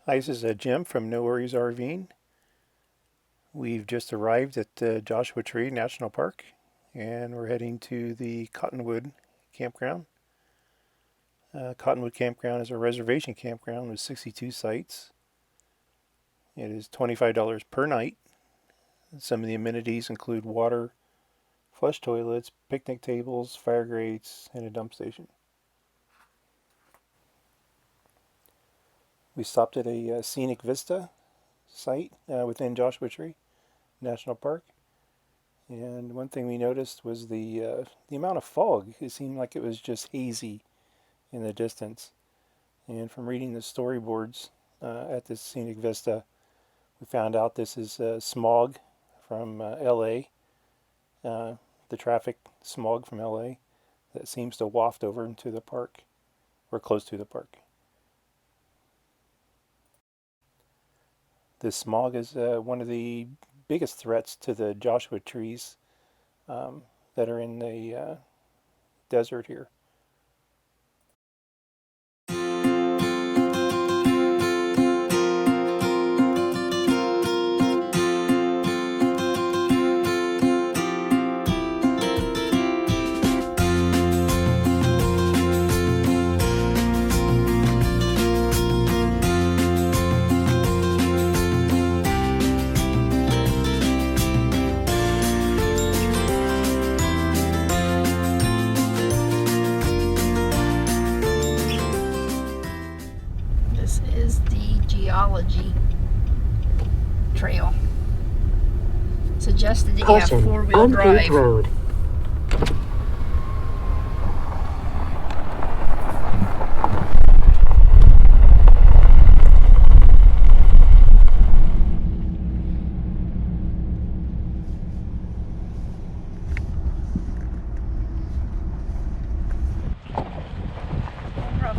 Hi, this is Jim from No Worries RVing. We've just arrived at Joshua Tree National Park and we're heading to the Cottonwood Campground. Cottonwood Campground is a reservation campground with 62 sites. It is $25 per night. Some of the amenities include water, flush toilets, picnic tables, fire grates, and a dump station. We stopped at a scenic vista site within Joshua Tree National Park. And one thing we noticed was the amount of fog. It seemed like it was just hazy in the distance. And from reading the storyboards at this scenic vista, we found out this is smog from LA, the traffic smog from LA that seems to waft over into the park or close to the park. This smog is one of the biggest threats to the Joshua trees that are in the desert here. This is the Geology Trail. Suggested that you have four-wheel drive. Road. Rough.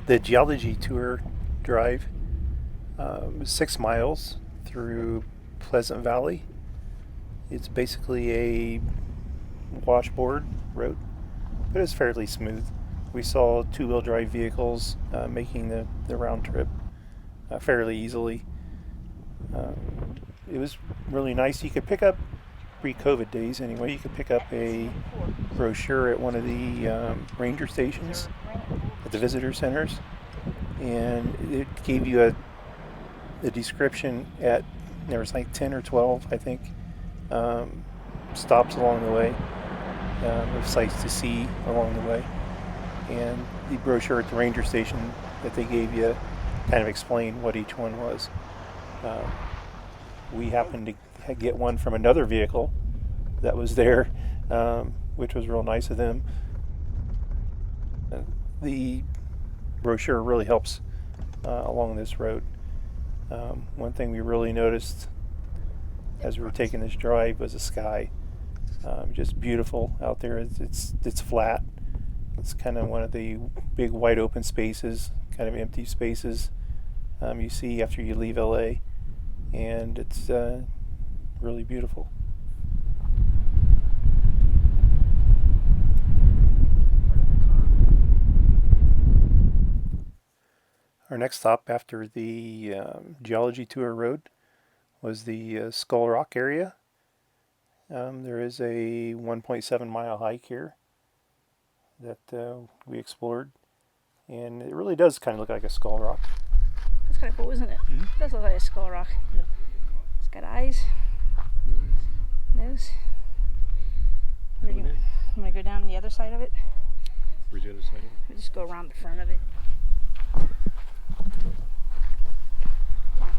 The Geology Tour drive is 6 miles through Pleasant Valley. It's basically a washboard road, but it's fairly smooth. We saw two-wheel drive vehicles making the round trip fairly easily. It was really nice. You could pick up, pre-COVID days anyway, you could pick up a brochure at one of the ranger stations at the visitor centers, and it gave you a description at, there was like 10 or 12, I think, stops along the way, of sights to see along the way. And the brochure at the ranger station that they gave you kind of explained what each one was. We happened to get one from another vehicle that was there, which was real nice of them. The brochure really helps along this road. One thing we really noticed as we were taking this drive was the sky. Just beautiful out there. It's flat. It's kind of one of the big wide open spaces, kind of empty spaces you see after you leave LA, and it's really beautiful. Our next stop after the Geology Tour road was the Skull Rock area. There is a 1.7 mile hike here that we explored, and it really does kind of look like a skull rock. That's kind of cool, isn't it? Mm-hmm. It does look like a skull rock. Yeah. It's got eyes, nose. I'm gonna go down the other side of it. Where's the other side of it? We'll just go around the front of it.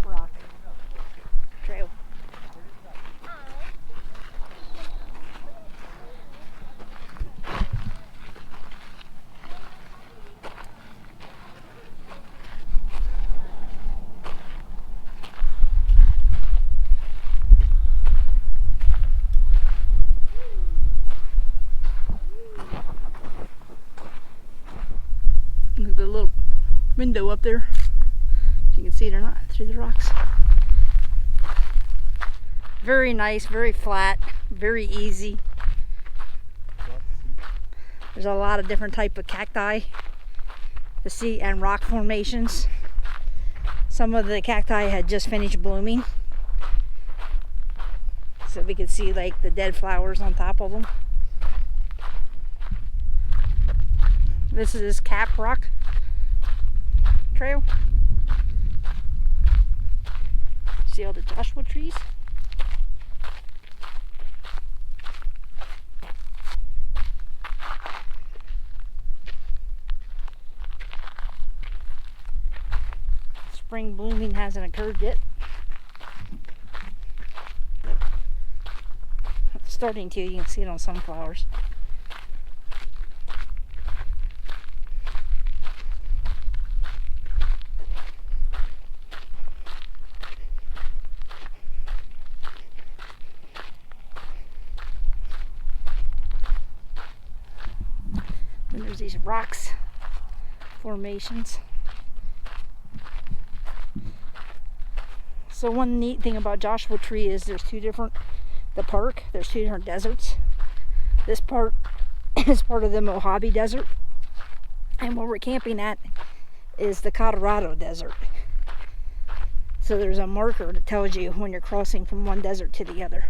Rock trail. Look at the little window up there. If you can see it or not through the rocks. Very nice, very flat, very easy. There's a lot of different type of cacti to see and rock formations. Some of the cacti had just finished blooming, so we could see like the dead flowers on top of them. This is Cap Rock Trail. See all the Joshua trees? Spring blooming hasn't occurred yet. It's starting to, you can see it on some flowers. And there's these rocks formations. So one neat thing about Joshua Tree is there's two different deserts. This part is part of the Mojave Desert, and where we're camping at is the Colorado Desert. So there's a marker that tells you when you're crossing from one desert to the other.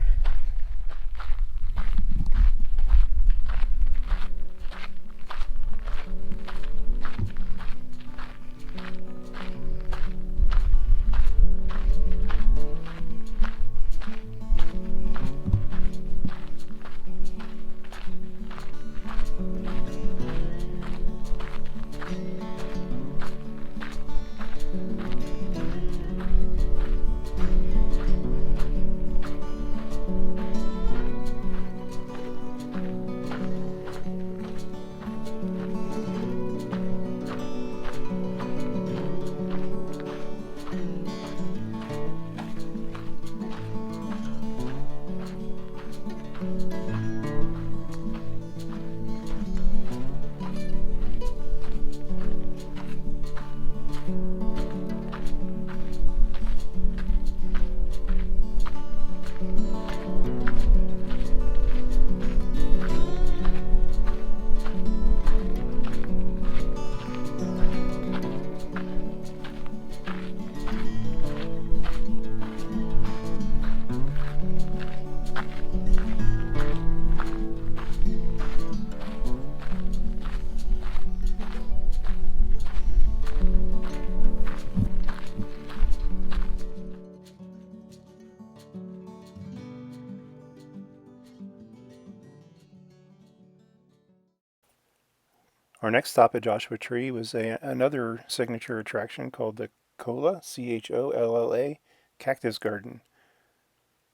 Our next stop at Joshua Tree was another signature attraction called the Cholla, Cholla, Cactus Garden,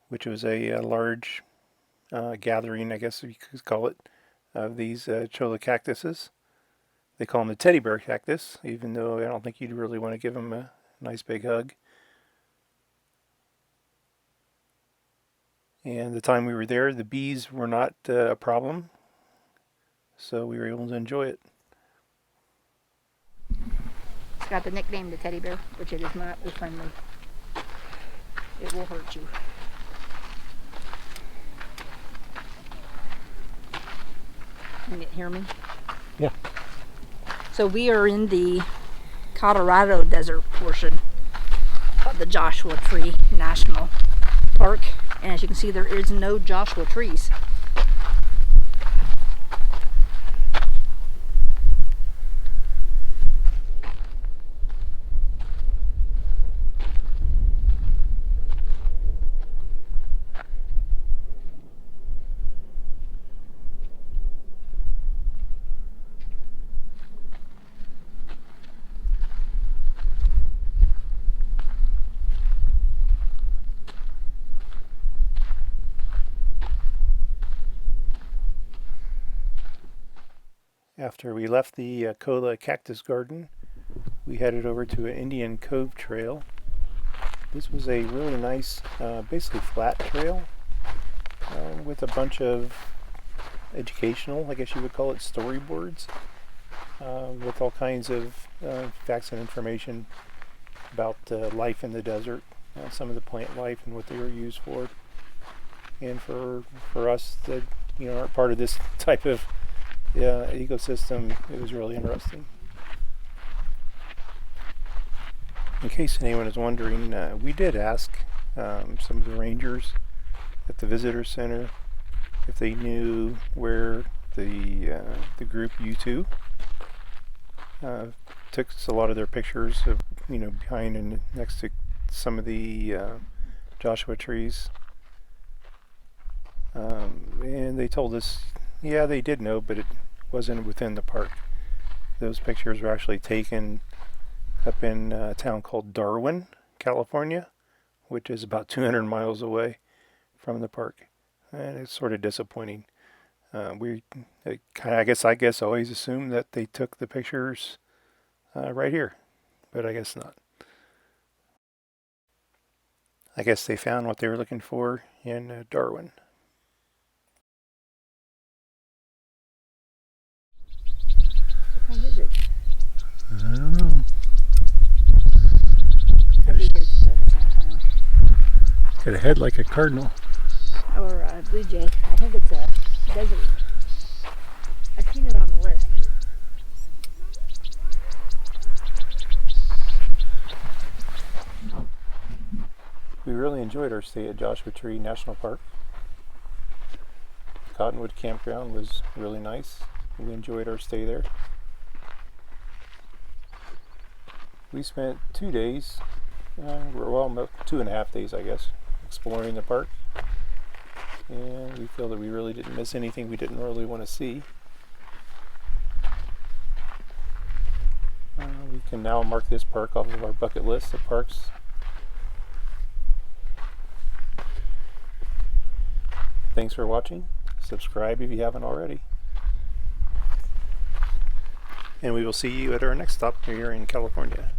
which was a large gathering, I guess you could call it, of these Cholla cactuses. They call them the teddy bear cactus, even though I don't think you'd really want to give them a nice big hug. And the time we were there, the bees were not a problem, so we were able to enjoy it. It's got the nickname the teddy bear, which it is not friendly. It will hurt you. Can you hear me? Yeah. So we are in the Colorado Desert portion of the Joshua Tree National Park, and as you can see, there is no Joshua trees. After we left the Cholla Cactus Garden, we headed over to an Indian Cove trail. This was a really nice, basically flat trail with a bunch of educational, I guess you would call it, storyboards with all kinds of facts and information about life in the desert, some of the plant life and what they were used for. And for us that aren't part of this type of Yeah, ecosystem, it was really interesting. In case anyone is wondering, we did ask some of the rangers at the visitor center if they knew where the group U2 took a lot of their pictures of, behind and next to some of the Joshua trees. And they told us, yeah, they did know, but it wasn't within the park. Those pictures were actually taken up in a town called Darwin, California, which is about 200 miles away from the park. And it's sort of disappointing. I guess always assumed that they took the pictures right here, but I guess not. I guess they found what they were looking for in Darwin. What kind is it? I don't know. Got a head like a cardinal. Or a blue jay. I think it's a desert. I've seen it on the list. We really enjoyed our stay at Joshua Tree National Park. Cottonwood Campground was really nice. We enjoyed our stay there. We spent 2 days, 2.5 days, I guess, exploring the park. And we feel that we really didn't miss anything we didn't really want to see. We can now mark this park off of our bucket list of parks. Thanks for watching. Subscribe if you haven't already. And we will see you at our next stop here in California.